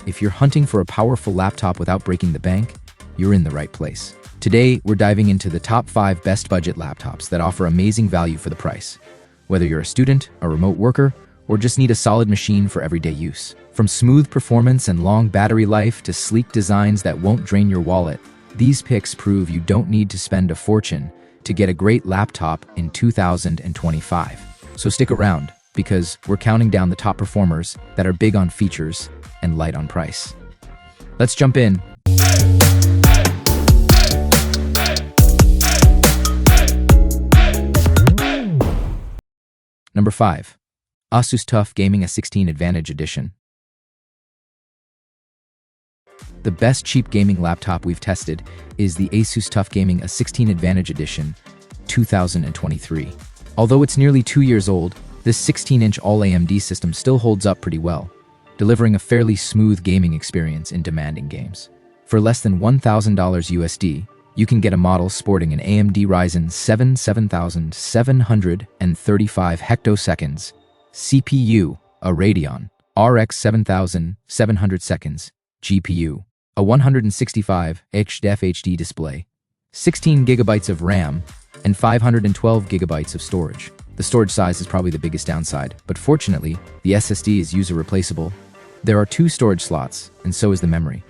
If you're hunting for a powerful laptop without breaking the bank, you're in the right place. Today, we're diving into the top 5 best budget laptops that offer amazing value for the price. Whether you're a student, a remote worker, or just need a solid machine for everyday use. From smooth performance and long battery life to sleek designs that won't drain your wallet, these picks prove you don't need to spend a fortune to get a great laptop in 2025. So stick around, because we're counting down the top performers that are big on features and light on price. Let's jump in. Number 5. Asus TUF Gaming A16 Advantage Edition. The best cheap gaming laptop we've tested is the Asus TUF Gaming A16 Advantage Edition 2023. Although it's nearly 2 years old, this 16-inch all-AMD system still holds up pretty well, delivering a fairly smooth gaming experience in demanding games. For less than $1,000 USD, you can get a model sporting an AMD Ryzen 7 7735 hectoseconds CPU, a Radeon RX 7700 seconds GPU, a 165 Hz HD display, 16 GB of RAM, and 512 GB of storage. The storage size is probably the biggest downside, but fortunately, the SSD is user replaceable. There are 2 storage slots, and so is the memory.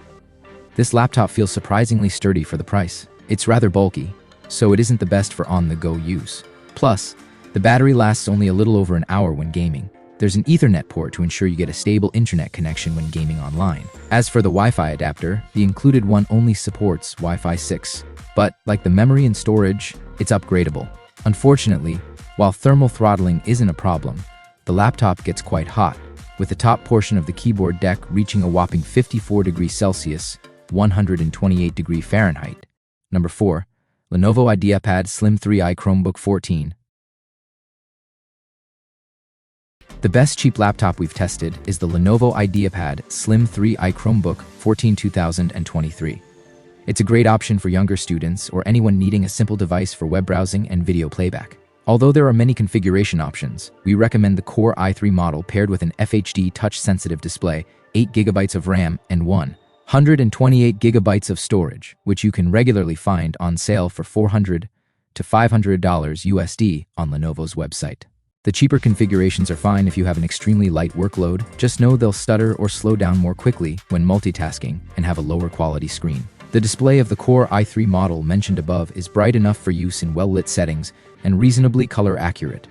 This laptop feels surprisingly sturdy for the price. It's rather bulky, so it isn't the best for on-the-go use. Plus, the battery lasts only a little over an hour when gaming. There's an Ethernet port to ensure you get a stable internet connection when gaming online. As for the Wi-Fi adapter, the included one only supports Wi-Fi 6, but like the memory and storage, it's upgradable. Unfortunately, while thermal throttling isn't a problem, the laptop gets quite hot, with the top portion of the keyboard deck reaching a whopping 54 degrees Celsius, 128 degrees Fahrenheit. Number 4. Lenovo IdeaPad Slim 3i Chromebook 14. The best cheap laptop we've tested is the Lenovo IdeaPad Slim 3i Chromebook 14 2023. It's a great option for younger students or anyone needing a simple device for web browsing and video playback. Although there are many configuration options, we recommend the Core i3 model paired with an FHD touch-sensitive display, 8 GB of RAM, and 128 GB of storage, which you can regularly find on sale for $400 to $500 USD on Lenovo's website. The cheaper configurations are fine if you have an extremely light workload. Just know they'll stutter or slow down more quickly when multitasking and have a lower quality screen. The display of the Core i3 model mentioned above is bright enough for use in well-lit settings and reasonably color accurate.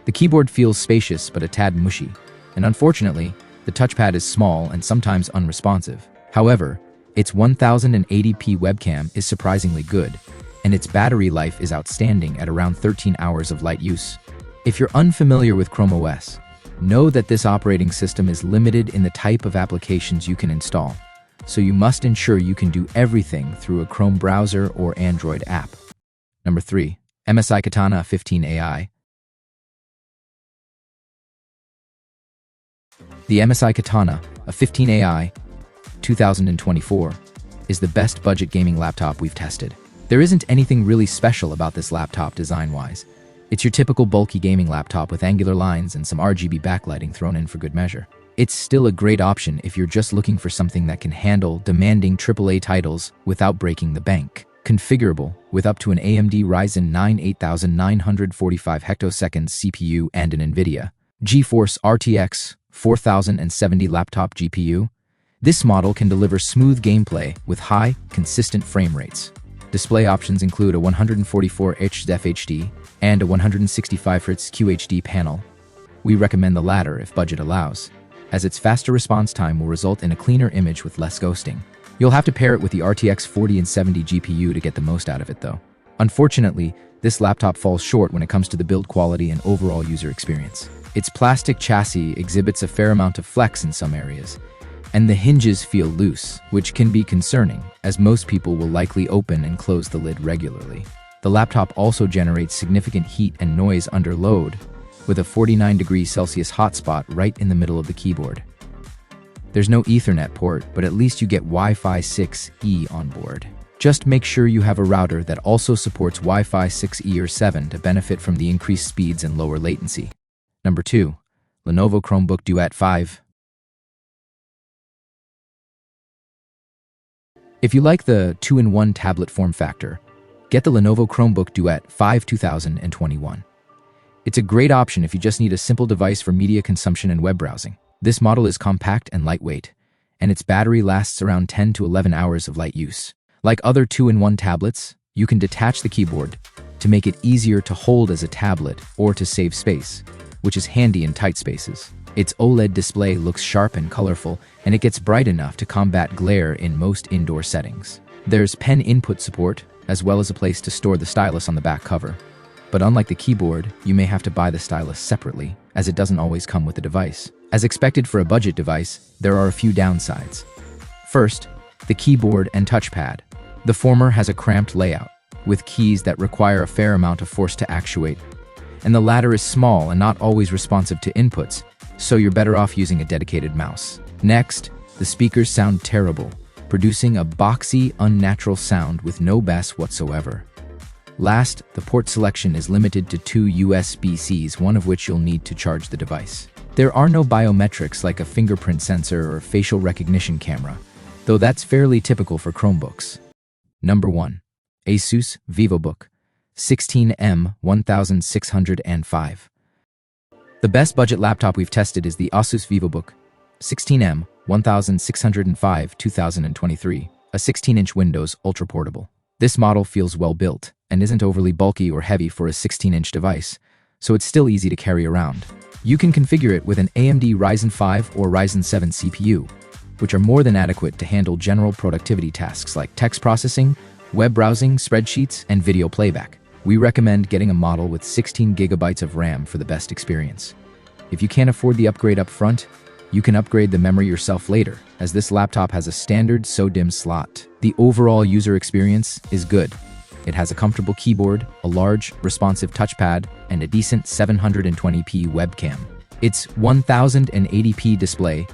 The keyboard feels spacious but a tad mushy, and unfortunately, the touchpad is small and sometimes unresponsive. However, its 1080p webcam is surprisingly good, and its battery life is outstanding at around 13 hours of light use. If you're unfamiliar with Chrome OS, know that this operating system is limited in the type of applications you can install, so you must ensure you can do everything through a Chrome browser or Android app. Number 3. MSI Katana 15AI. The MSI Katana, a 15AI 2024, is the best budget gaming laptop we've tested. There isn't anything really special about this laptop design-wise. It's your typical bulky gaming laptop with angular lines and some RGB backlighting thrown in for good measure. It's still a great option if you're just looking for something that can handle demanding AAA titles without breaking the bank. Configurable with up to an AMD Ryzen 9 8945 hectoseconds CPU and an NVIDIA GeForce RTX 4070 laptop GPU, this model can deliver smooth gameplay with high, consistent frame rates. Display options include a 144 Hz FHD and a 165 Hz QHD panel. We recommend the latter if budget allows, as its faster response time will result in a cleaner image with less ghosting. You'll have to pair it with the RTX 4070 GPU to get the most out of it though. Unfortunately, this laptop falls short when it comes to the build quality and overall user experience. Its plastic chassis exhibits a fair amount of flex in some areas, and the hinges feel loose, which can be concerning, as most people will likely open and close the lid regularly. The laptop also generates significant heat and noise under load, with a 49 degrees Celsius hotspot right in the middle of the keyboard. There's no Ethernet port, but at least you get Wi-Fi 6E on board. Just make sure you have a router that also supports Wi-Fi 6E or 7 to benefit from the increased speeds and lower latency. Number 2. Lenovo Chromebook Duet 5. If you like the 2-in-1 tablet form factor, get the Lenovo Chromebook Duet 5 2021. It's a great option if you just need a simple device for media consumption and web browsing. This model is compact and lightweight, and its battery lasts around 10 to 11 hours of light use. Like other 2-in-1 tablets, you can detach the keyboard to make it easier to hold as a tablet or to save space, which is handy in tight spaces. Its OLED display looks sharp and colorful, and it gets bright enough to combat glare in most indoor settings. There's pen input support, as well as a place to store the stylus on the back cover. But unlike the keyboard, you may have to buy the stylus separately, as it doesn't always come with the device. As expected for a budget device, there are a few downsides. First, the keyboard and touchpad. The former has a cramped layout, with keys that require a fair amount of force to actuate, and the latter is small and not always responsive to inputs, so you're better off using a dedicated mouse. Next, the speakers sound terrible, producing a boxy, unnatural sound with no bass whatsoever. Last, the port selection is limited to 2 USB-Cs, one of which you'll need to charge the device. There are no biometrics like a fingerprint sensor or facial recognition camera, though that's fairly typical for Chromebooks. Number 1. Asus VivoBook 16M 1605. The best budget laptop we've tested is the Asus VivoBook 16M 1605 2023, a 16-inch Windows Ultra Portable. This model feels well built and isn't overly bulky or heavy for a 16-inch device, so it's still easy to carry around. You can configure it with an AMD Ryzen 5 or Ryzen 7 CPU, which are more than adequate to handle general productivity tasks like text processing, web browsing, spreadsheets, and video playback. We recommend getting a model with 16 gigabytes of RAM for the best experience. If you can't afford the upgrade up front, you can upgrade the memory yourself later, as this laptop has a standard SODIMM slot. The overall user experience is good. It has a comfortable keyboard, a large, responsive touchpad, and a decent 720p webcam. Its 1080p display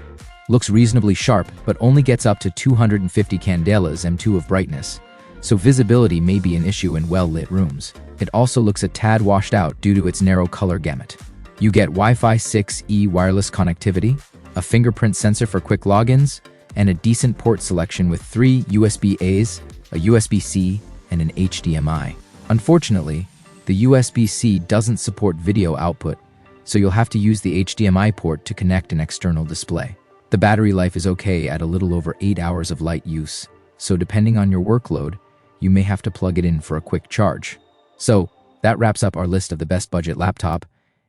looks reasonably sharp, but only gets up to 250 candelas M2 of brightness, so visibility may be an issue in well-lit rooms. It also looks a tad washed out due to its narrow color gamut. You get Wi-Fi 6E wireless connectivity, a fingerprint sensor for quick logins, and a decent port selection with 3 USB-A's, a USB-C, and an HDMI. Unfortunately, the USB-C doesn't support video output, so you'll have to use the HDMI port to connect an external display. The battery life is okay at a little over 8 hours of light use, so depending on your workload, you may have to plug it in for a quick charge. So, that wraps up our list of the best budget laptop.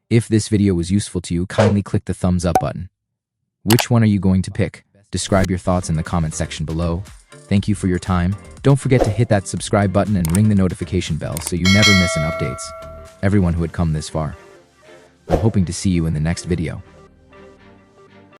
If this video was useful to you, kindly click the thumbs up button. Which one are you going to pick? Describe your thoughts in the comment section below. Thank you for your time. Don't forget to hit that subscribe button and ring the notification bell so you never miss an updates. Everyone who had come this far, I'm hoping to see you in the next video.